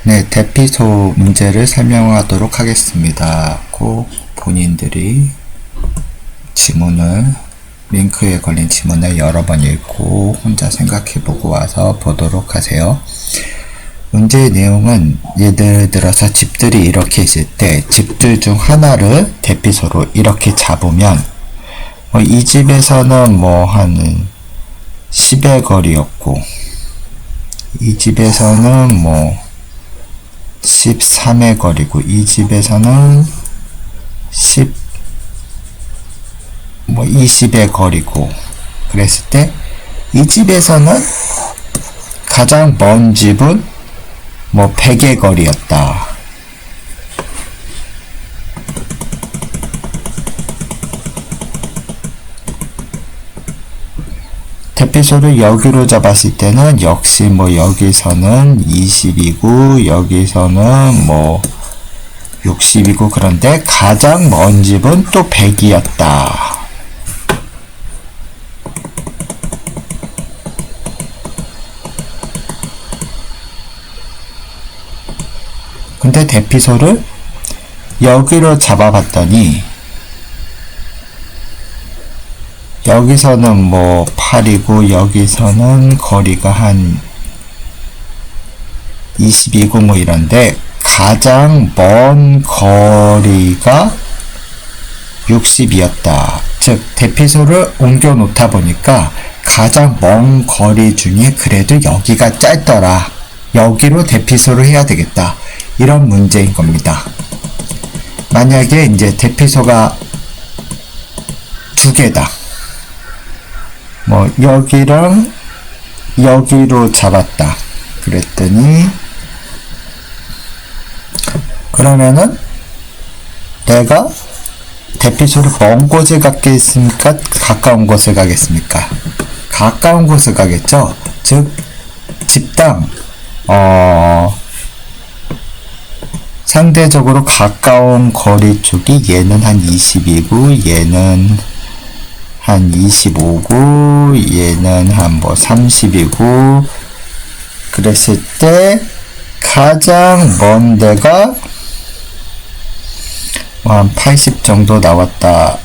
네, 대피소 문제를 설명하도록 하겠습니다. 꼭 본인들이 지문을, 링크에 걸린 지문을 여러 번 읽고 혼자 생각해보고 와서 보도록 하세요. 문제의 내용은 예를 들어서 집들이 이렇게 있을 때 집들 중 하나를 대피소로 이렇게 잡으면 이 집에서는 한 10의 거리였고 이 집에서는 13의 거리고 이 집에서는 20의 거리고 그랬을 때 이 집에서는 가장 먼 집은 100의 거리였다. 대피소를 여기로 잡았을 때는 역시 여기서는 20이고 여기서는 60이고 그런데 가장 먼 집은 또 100이었다. 근데 대피소를 여기로 잡아봤더니 여기서는 8이고 여기서는 거리가 한 20이고 이런데 가장 먼 거리가 60이었다. 즉 대피소를 옮겨 놓다 보니까 가장 먼 거리 중에 그래도 여기가 짧더라. 여기로 대피소를 해야 되겠다. 이런 문제인 겁니다. 만약에 이제 대피소가 두 개다. 여기랑 여기로 잡았다. 그랬더니 그러면은 내가 대피소를 먼 곳에 가겠습니까? 가까운 곳에 가겠습니까? 가까운 곳에 가겠죠? 즉 집당 상대적으로 가까운 거리 쪽이 얘는 한 20이고 얘는 한 25고 얘는 한 30이고 그랬을 때 가장 먼 데가 한 80 정도 나왔다.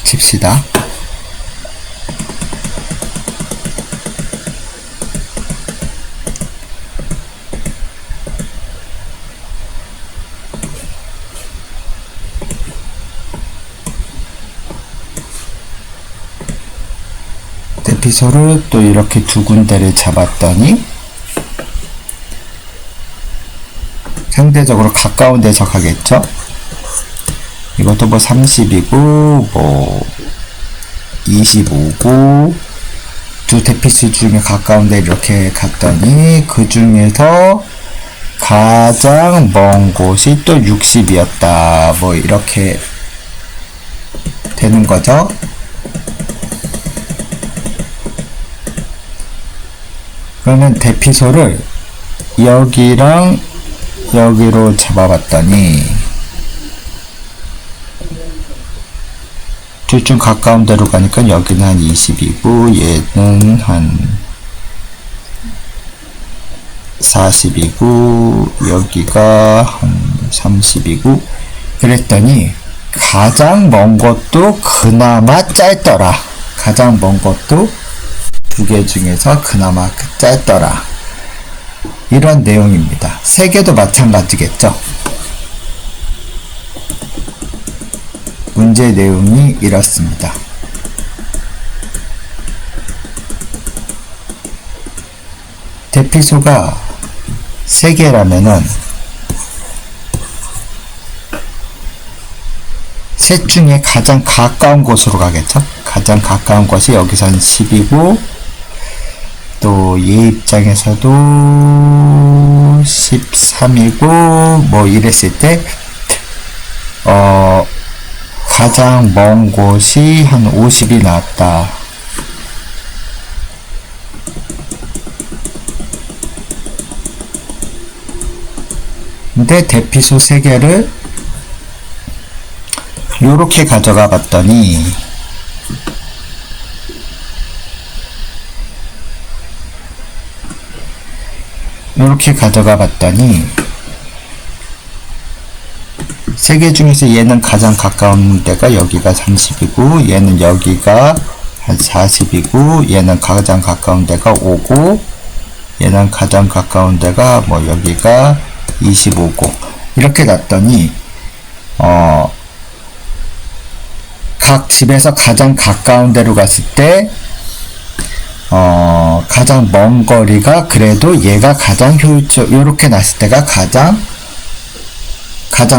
칩시다. 대피소를 또 이렇게 두 군데를 잡았더니 상대적으로 가까운 데서 가겠죠? 이것도 30이고 25고 두 대피소 중에 가까운 데 이렇게 갔더니 그 중에서 가장 먼 곳이 또 60이었다. 이렇게 되는 거죠. 그러면 대피소를 여기랑 여기로 잡아봤더니 둘 중 가까운 데로 가니까 여기는 한 20이고 얘는 한 40이고 여기가 한 30이고 그랬더니 가장 먼 것도 그나마 짧더라. 가장 먼 것도 두 개 중에서 그나마 짧더라. 이런 내용입니다. 세 개도 마찬가지겠죠. 문제 내용이 이렇습니다. 대피소가 3개라면은 셋 중에 가장 가까운 곳으로 가겠죠. 가장 가까운 곳이 여기선 10이고 또 얘 입장에서도 13이고 이랬을 때 가장 먼 곳이 한 50이 나왔다. 근데 대피소 3개를 요렇게 가져가 봤더니 이렇게 가져가 봤더니 세 개 중에서 얘는 가장 가까운 데가 여기가 30이고 얘는 여기가 한 40이고 얘는 가장 가까운 데가 5고 얘는 가장 가까운 데가 뭐 여기가 25고 이렇게 놨더니 각 집에서 가장 가까운 데로 갔을 때 가장 먼 거리가 그래도 얘가 가장 효율적 요렇게 놨을 때가 가장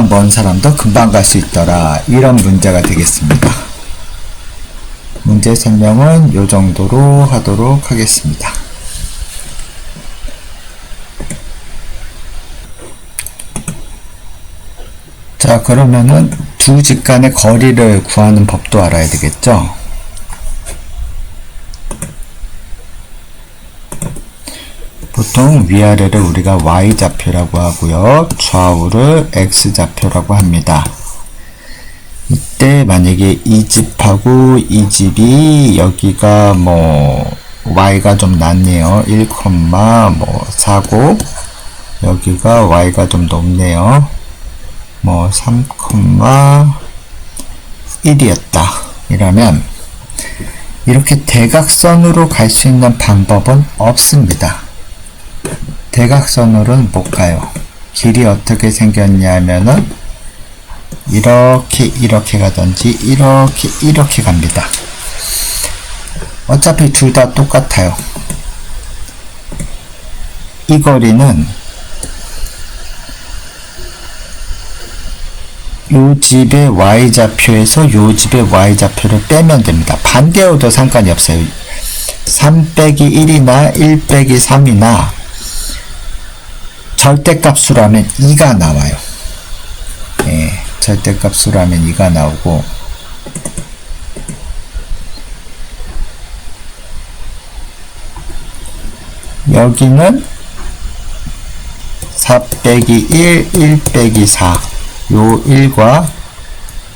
먼 사람도 금방 갈 수 있더라. 이런 문제가 되겠습니다. 문제 설명은 요 정도로 하도록 하겠습니다. 자, 그러면은 두 집 간의 거리를 구하는 법도 알아야 되겠죠? 보통 위아래를 우리가 y좌표라고 하고요. 좌우를 x좌표라고 합니다. 이때 만약에 이 집하고 이 집이 여기가 뭐 y가 좀 낮네요. 1,4고 여기가 y가 좀 높네요. 뭐 3,1이었다. 이러면 이렇게 대각선으로 갈 수 있는 방법은 없습니다. 대각선으로는 못 가요. 길이 어떻게 생겼냐면은 이렇게 가든지 이렇게 갑니다. 어차피 둘 다 똑같아요. 이 거리는 요 집의 y좌표에서 요 집의 y좌표를 빼면 됩니다. 반대여도 상관이 없어요. 3 빼기 1이나 1 빼기 3이나 절대값으로 하면 2가 나와요. 예, 절대값으로 하면 2가 나오고 여기는 4 빼기 1, 1 빼기 4 요 1과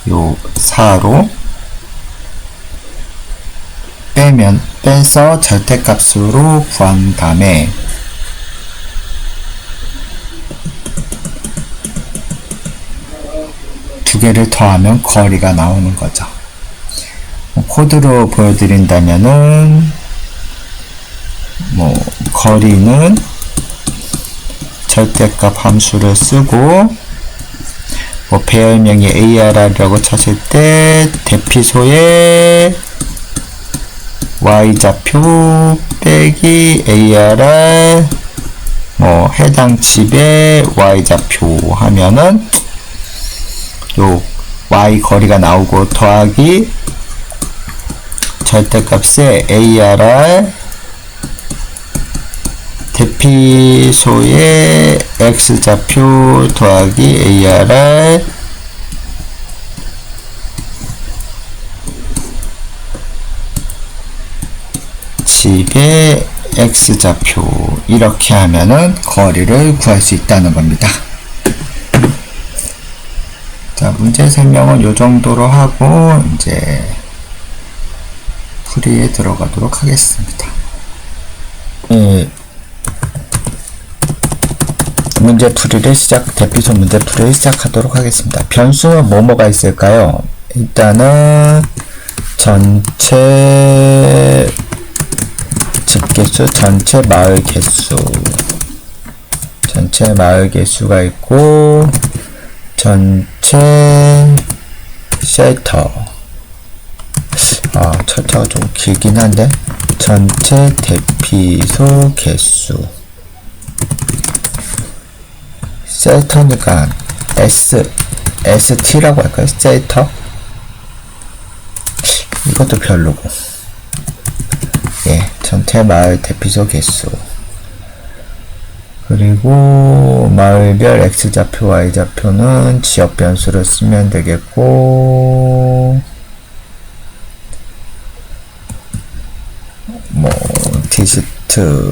요 4로 빼서 절대값으로 구한 다음에 두 개를 더하면 거리가 나오는 거죠. 코드로 보여드린다면은 뭐 거리는 절대값 함수를 쓰고 뭐 배열명이 AR이라고 쳤을 때 대피소의 y좌표 빼기 AR 뭐 해당 집의 y좌표 하면은 요 y 거리가 나오고 더하기 절대값의 AR 대피소의 x좌표 더하기 AR 집의 x좌표 이렇게 하면은 거리를 구할 수 있다는 겁니다. 자, 문제 설명은 요 정도로 하고 이제 풀이에 들어가도록 하겠습니다. 대피소 문제 풀이를 시작하도록 하겠습니다. 변수는 뭐가 있을까요? 일단은 전체 집개수, 전체 마을 개수가 있고 전체 쉘터 철자가 좀 길긴 한데 전체 대피소 개수 쉘터니까 ST라고 할까요? 쉘터 이것도 별로고 예, 전체 마을 대피소 개수 그리고 마을별 x좌표, y좌표는 지역 변수를 쓰면 되겠고 뭐 디스트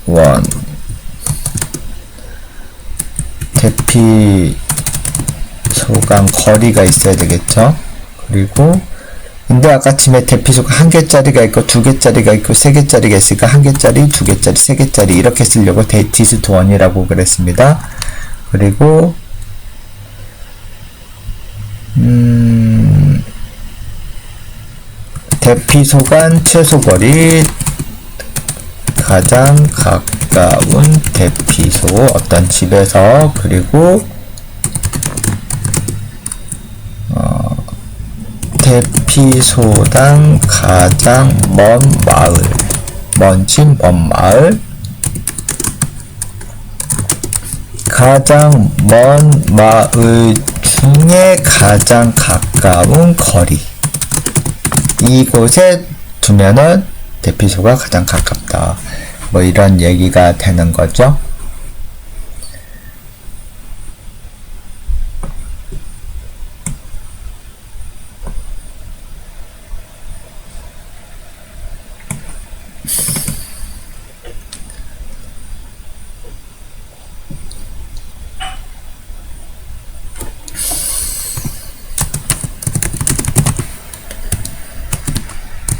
1 대피소 간 거리가 있어야 되겠죠. 그리고 근데 아까 짐에 대피소가 1개짜리가 있고 2개짜리가 있고 3개짜리가 있으니까 1개짜리, 2개짜리, 3개짜리 이렇게 쓰려고 디스트 1이라고 그랬습니다. 그리고 대피소 간 최소거리, 가장 가까운 대피소 어떤 집에서, 그리고 대피소당 가장 먼 마을, 먼 집, 먼 마을, 가장 먼 마을 중에 가장 가까운 거리, 이곳에 두면은 대피소가 가장 가깝다. 뭐 이런 얘기가 되는 거죠.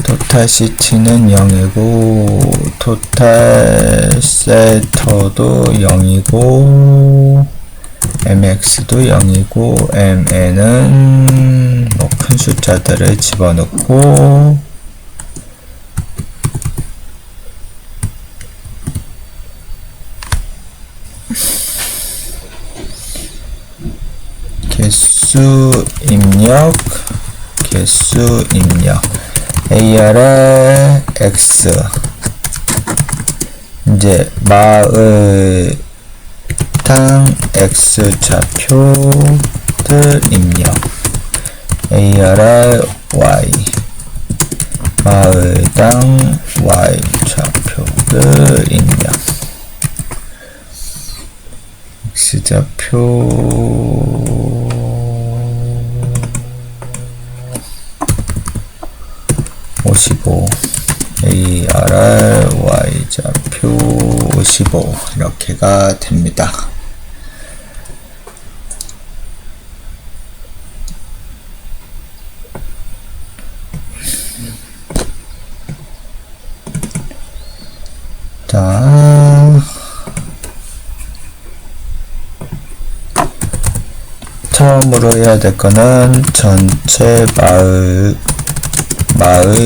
토탈시티는 0이고 토탈세터도 0이고 mx도 0이고 mn은 뭐 큰 숫자들을 집어넣고 개수 입력 AR의 X, 이제 마을당 X 좌표들 입력, AR의 Y, 마을당 Y 좌표들 입력, X 좌표 ARR Y좌표 55 이렇게가 됩니다. 자, 처음으로 해야 될 거는 전체 마을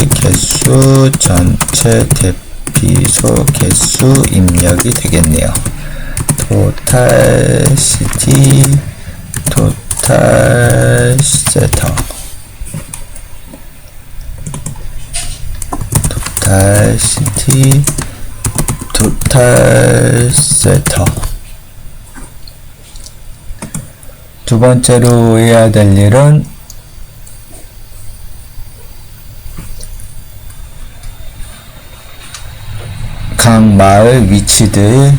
개수, 전체 대피소 개수 입력이 되겠네요. 토탈 시티, 토탈 세터, 토탈 시티, 토탈 세터. 두 번째로 해야 될 일은 각 마을 위치들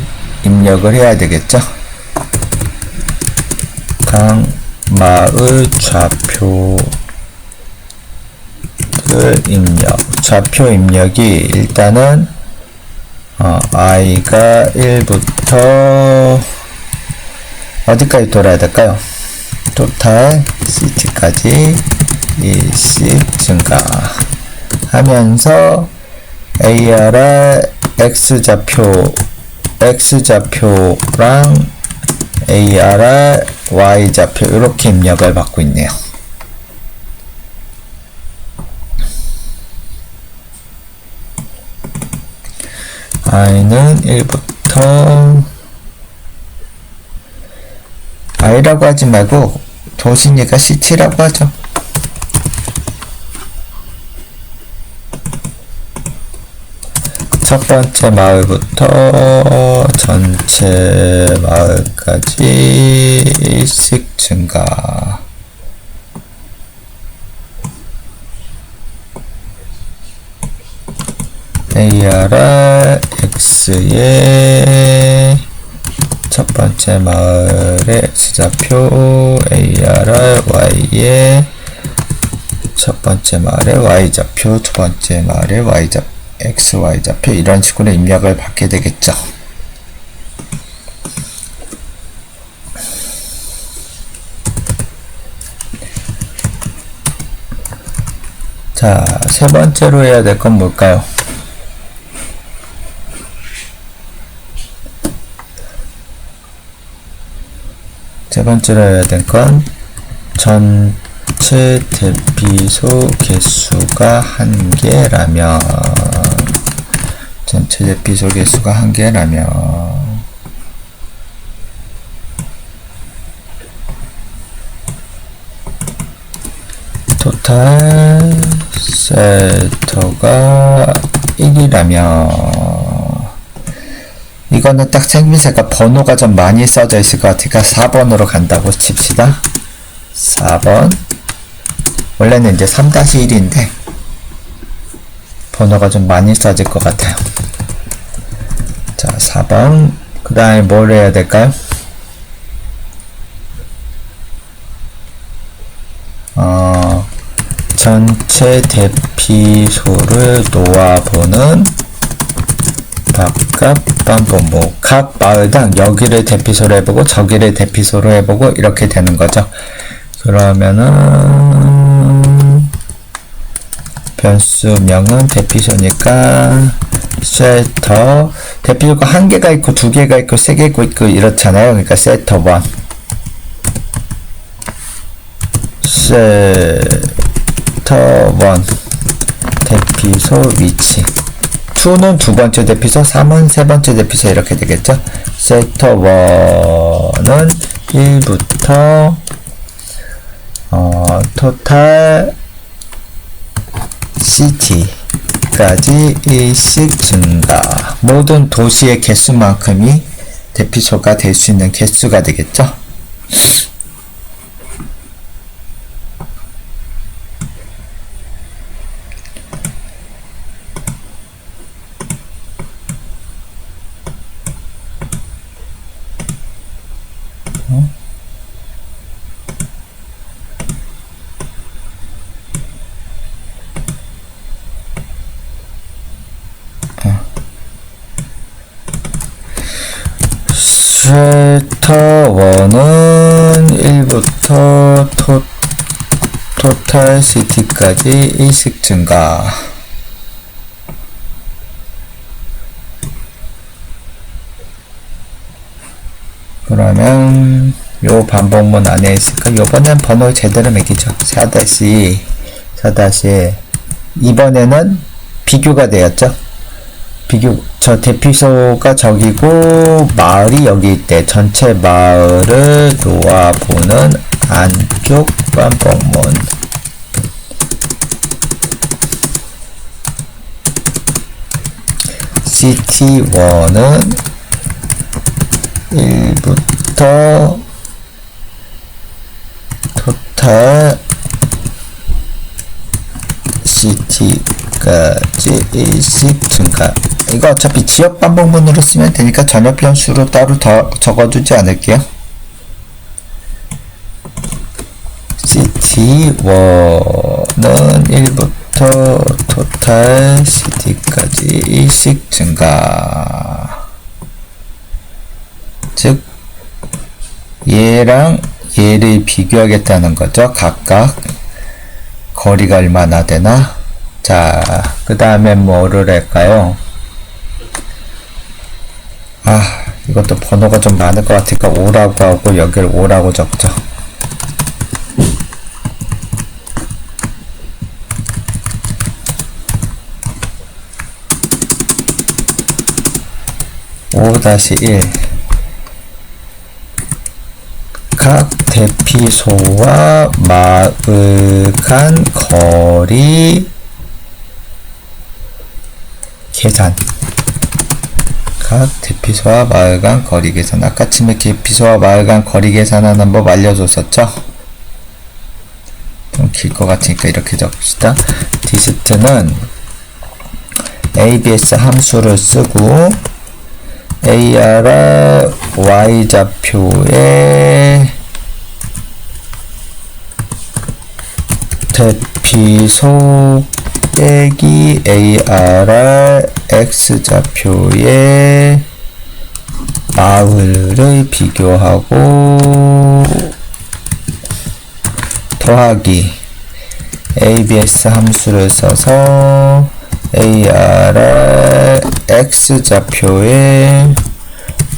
입력을 해야 되겠죠. 각 마을 좌표들 입력. 좌표 입력이 일단은 i가 1부터 어디까지 돌아야 될까요? 토탈 시티까지 1씩 증가하면서 AR의 X좌표랑 AR의 Y좌표 이렇게 입력을 받고 있네요. i는 1부터 i라고 하지 말고 도시니까 시티라고 하죠. 첫 번째 마을부터 전체 마을까지 1씩 증가. ARR X의 첫 번째 마을의 X좌표, ARR Y의 첫 번째 마을의 Y좌표, 두 번째 마을의 Y좌표, XY좌표 이런 식으로 입력을 받게 되겠죠. 자, 세 번째로 해야 될 건 뭘까요? 세 번째로 해야 될 건 전체 대피소 개수가 1개라면 전체 대피소 개수가 1개라면 토탈 세터가 1이라면 이거는 딱 생김새가 번호가 좀 많이 써져 있을 것 같으니까 4번으로 간다고 칩시다. 4번 원래는 이제 3-1인데 번호가 좀 많이 써질 것 같아요. 자, 4번 그 다음에 뭘 해야 될까요? 전체 대피소를 놓아보는 바깥 반복모 각 마을당 여기를 대피소로 해보고 저기를 대피소로 해보고 이렇게 되는 거죠. 그러면은 변수명은 대피소니까 세터 대피소가 1개가 있고 2개가 있고 3개가 있고 이렇잖아요. 그러니까 세터 1 세터 1 대피소 위치 2는 두 번째 대피소 3은 세 번째 대피소 이렇게 되겠죠. 세터 1은 1부터 토탈 시티까지 1씩 증가 모든 도시의 개수만큼이 대피소가 될 수 있는 개수가 되겠죠. 세터 1은 1부터 토탈 시티까지 1씩 증가 그러면 요 반복문 안에 있을까? 요번엔 번호 제대로 매기죠. 4-2 이번에는 비교가 되었죠. 저 대피소가 저기고 마을이 여기 있대. 전체 마을을 놓아보는 안쪽 반복문 CT1은 1부터 토탈 CT까지 1씩 증가 이거 어차피 지역 반복문으로 쓰면 되니까 전역 변수로 따로 더 적어두지 않을게요. CT1은 1부터 토탈 CT까지 1씩 증가 즉 얘랑 얘를 비교하겠다는 거죠. 각각 거리가 얼마나 되나. 자, 그 다음에 뭐를 할까요? 이것도 번호가 좀 많을 것 같으니까 5라고 하고 여기를 5라고 적죠. (5-1) 각 대피소와 마을 간 거리 계산 각 대피소와 마을 간 거리 계산 아까 처음에 대피소와 마을 간 거리 계산하는 법 알려줬었죠? 좀 길 것 같으니까 이렇게 적읍시다. 디스트는 abs 함수를 쓰고 ARR Y좌표에 대피소 빼기 ARR X좌표에 마을을 비교하고 더하기 abs 함수를 써서 ARR x좌표의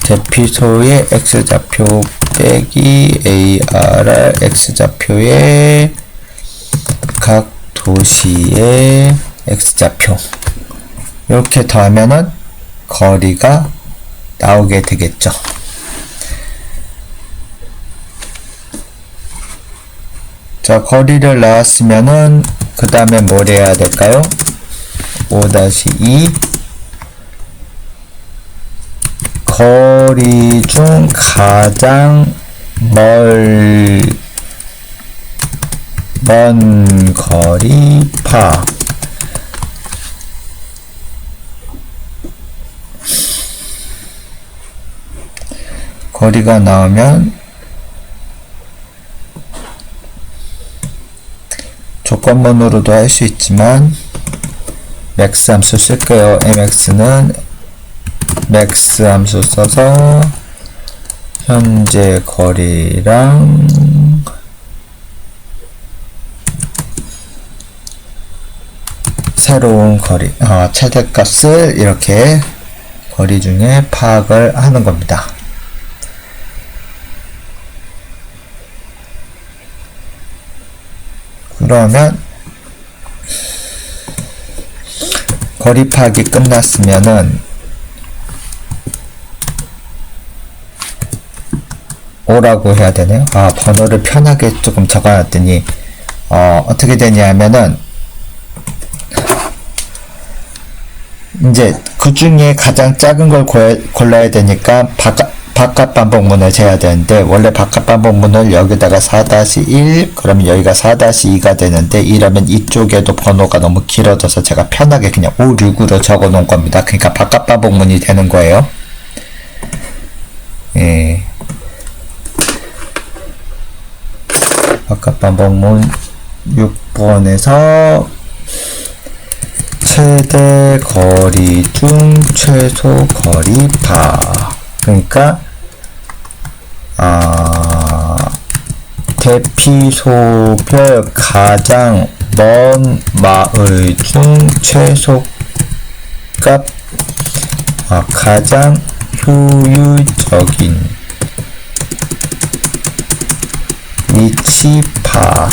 대피소의 x좌표 빼기 ARR x좌표의 각 도시의 x좌표 이렇게 더하면은 거리가 나오게 되겠죠. 자, 거리를 나왔으면은 그 다음에 뭘 해야 될까요? 5-2 거리 중 가장 먼 거리 파 거리가 나오면 조건문으로도 할 수 있지만 max 함수 쓸게요. mx는 max 함수 써서 현재 거리랑 새로운 거리, 최대값을 이렇게 거리 중에 파악을 하는 겁니다. 그러면 거리 파악이 끝났으면은 오라고 해야 되네요. 번호를 편하게 조금 적어놨더니 어떻게 되냐면은 이제 그 중에 가장 작은 걸 골라야 되니까 바깥 반복문을 재야 되는데 원래 바깥 반복문을 여기다가 4-1 그러면 여기가 4-2가 되는데 이러면 이쪽에도 번호가 너무 길어져서 제가 편하게 그냥 5, 6으로 적어 놓은 겁니다. 그러니까 바깥 반복문이 되는 거예요. 예. 바깥 반복문 6번에서 최대 거리 중 최소 거리 파 그러니까 대피소별 가장 먼 마을 중 최소값 가장 효율적인 위치 파악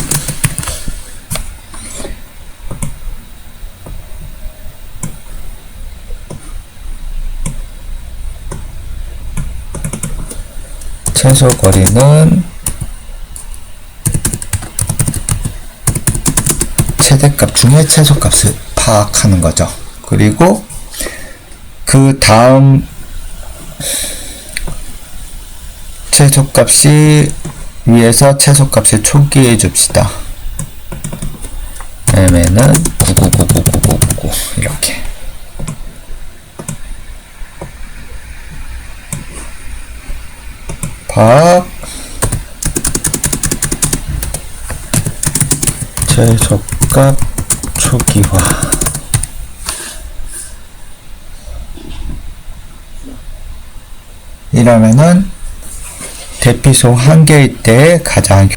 최소 거리는 최대값 중에 최소값을 파악하는 거죠. 그리고 그 다음 최소값이 위에서 최소값을 초기해 줍시다. m는 9999999 이렇게 파악 최소값 초기화 이러면은 대피소 한 개일 때 가장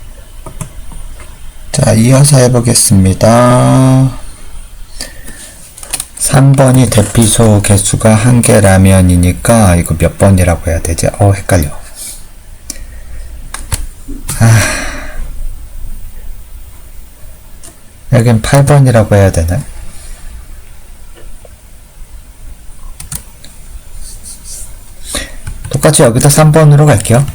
자 이어서 해보겠습니다. 3번이 대피소 개수가 한 개라면이니까 이거 몇 번이라고 해야 되지? 헷갈려. 여긴 8번이라고 해야 되나? 똑같이 여기다 3번으로 갈게요.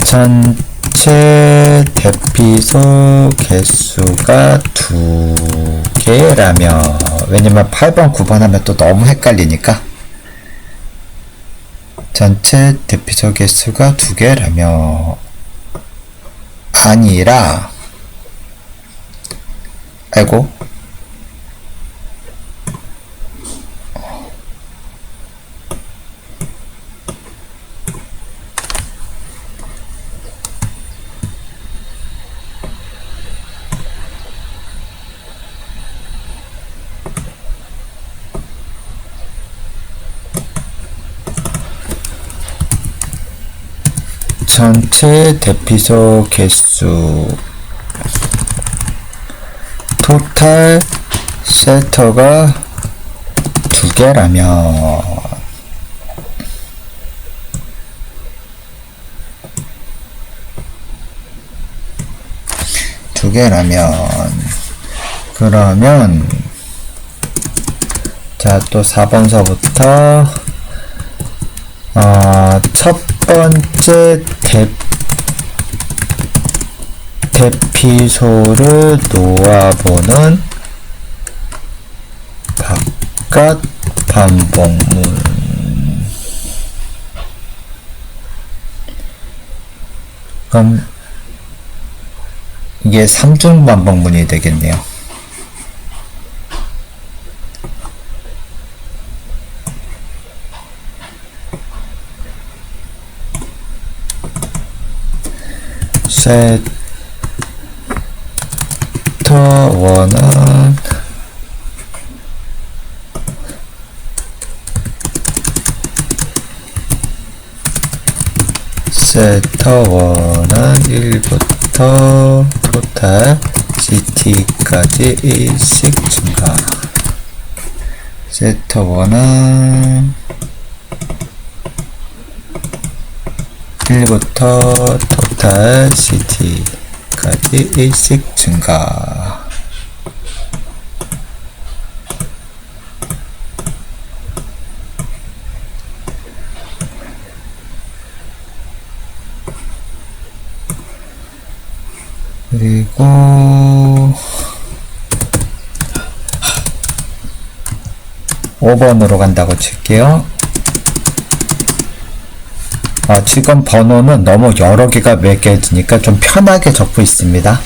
전체 대피소 개수가 2개라면 왜냐면 8번, 9번 하면 또 너무 헷갈리니까 전체 대피소 개수가 2개라면 아니라 아이고 전체 대피소 개수 토탈 세터가 2개라면 그러면 자, 또 4번서부터 첫 번째 대피소를 놓아보는 바깥 반복문. 그럼 이게 3중 반복문이 되겠네요. 세터1은 세터1은 1부터 토탈 CT까지 1씩 증가. 세터1은 1부터 토탈 CT까지 1씩 증가. 그리고 5번으로 간다고 칠게요. 지금 번호는 너무 여러 개가 매겨지니까 좀 편하게 적고 있습니다.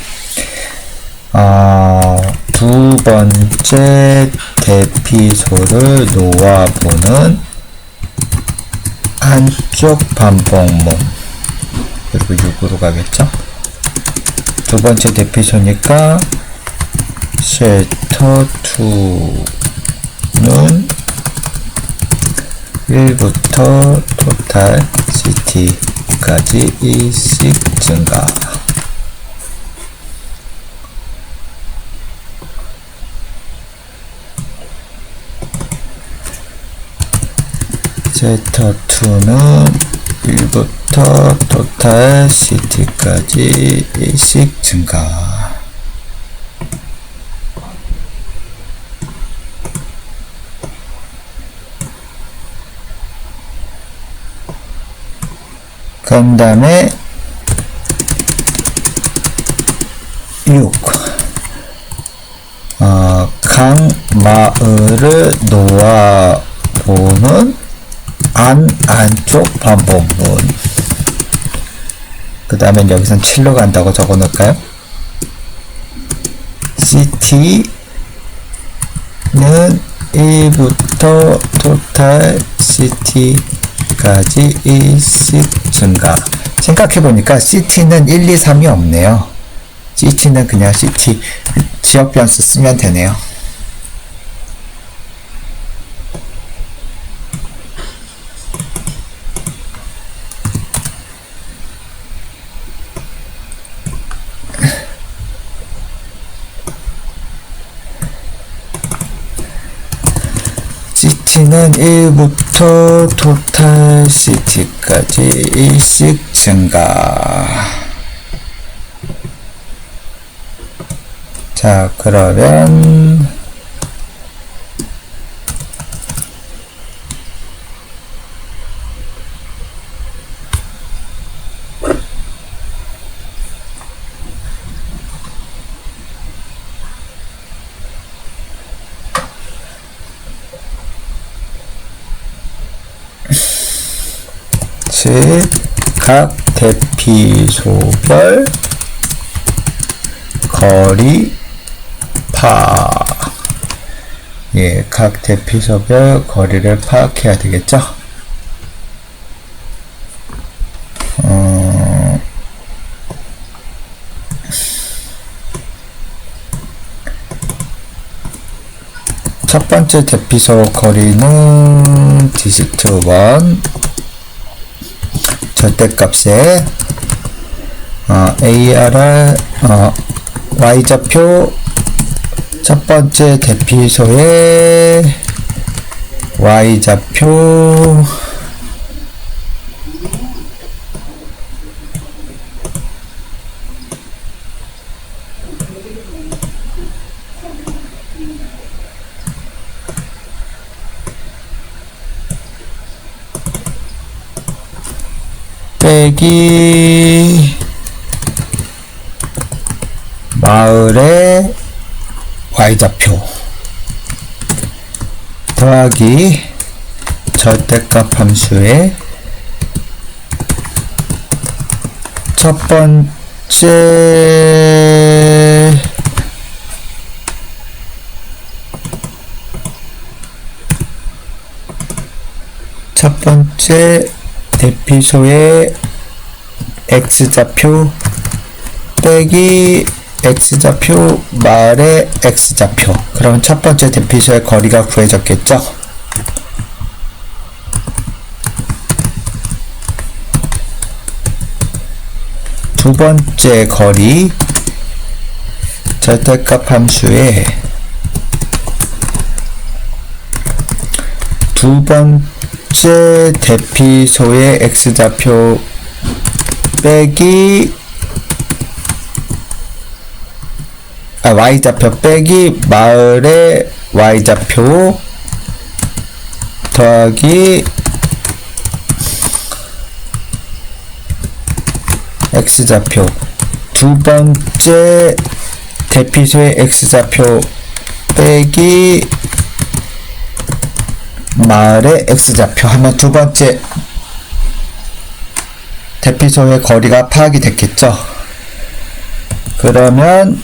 두 번째 대피소를 놓아보는 한쪽 반복문. 그리고 6으로 가겠죠? 두 번째 대피소니까 쉘터2는 1부터 토탈 CT까지 1씩 증가. 세터2는 1부터 토탈 CT까지 1씩 증가. 그 다음에 6. 강마을을 놓아보는 안쪽 반복문. 그 다음에 여기선 7로 간다고 적어 놓을까요? CT는 1부터 토탈 CT까지 1씩 증가. 생각해보니까 CT는 1, 2, 3이 없네요. CT는 그냥 CT 지역 변수 쓰면 되네요. CT는 1부터 토탈 CT까지 1씩 증가. 자, 그러면 각 대피소별 거리 파악. 예, 각 대피소별 거리를 파악해야 되겠죠? 첫 번째 대피소 거리는 디스트1 절대값에 ARR Y좌표 첫 번째 대피소의 y좌표 빼기 마을의 y좌표 더하기 절대값 함수의 첫 번째 대피소의 x좌표 빼기 x좌표 마을의 x좌표. 그럼 첫 번째 대피소의 거리가 구해졌겠죠? 두 번째 거리 절대값 함수의 두 번째 대피소의 x좌표 빼기 y좌표 빼기 마을의 y좌표 더하기 x좌표 두 번째 대피소의 x좌표 빼기 마을의 x좌표 하면 두 번째 대피소의 거리가 파악이 됐겠죠? 그러면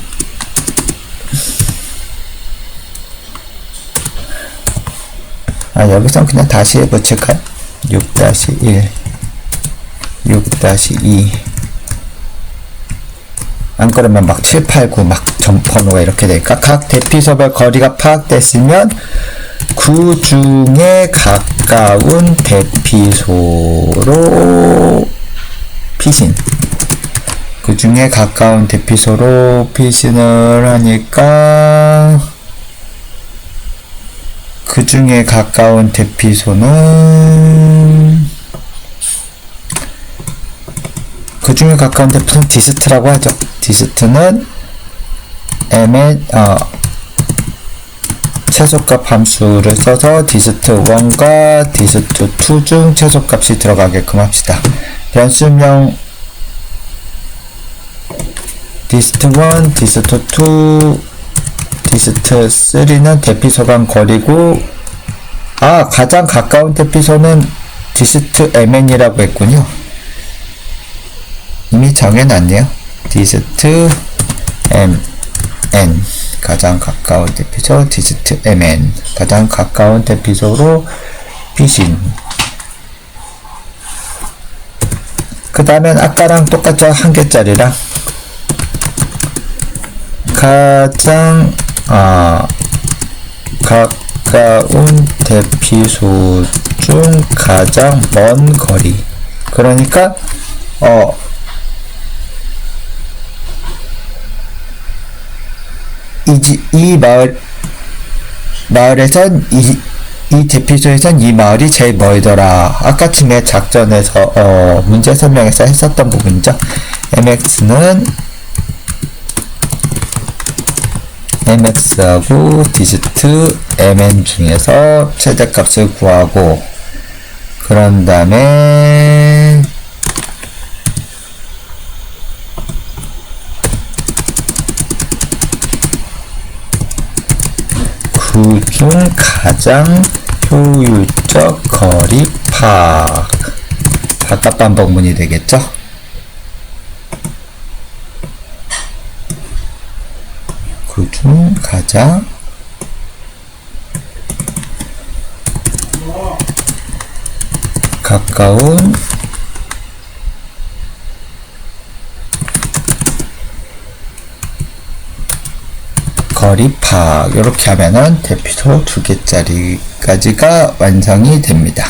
여기서 그냥 다시 해보칠까요? 6-1 6-2 안 그러면 막 7, 8, 9 막 번호가 이렇게 되니까 각 대피소별 거리가 파악됐으면 그 중에 가까운 대피소로 피신 그 중에 가까운 대피소로 피신을 하니까 그 중에 가까운 대피소는 디스트라고 하죠. 디스트는 최소값 함수를 써서 디스트1과 디스트2 중 최소값이 들어가게끔 합시다. 변수명 디스트1, 디스트2, 디스트3는 대피소 간 거리고 가장 가까운 대피소는 디스트-mn이라고 했군요. 이미 정해놨네요. 디스트-mn 가장 가까운 대피소 디스트-mn 가장 가까운 대피소로 피신 그 다음엔 아까랑 똑같죠. 한 개짜리랑 가장 가까운 대피소 중 가장 먼 거리 그러니까 이 마을에선 이 대피소에선 이 마을이 제일 멀더라. 아까 중에 작전에서 문제 설명에서 했었던 부분이죠. mx는 mx하고 디스트 mn 중에서 최대값을 구하고 그런 다음에 그중 가장 효율적 거리 파악 바깥 반복문이 되겠죠. 그중 가장 가까운 거리 파악 이렇게 하면은 대피소 2개짜리까지가 완성이 됩니다.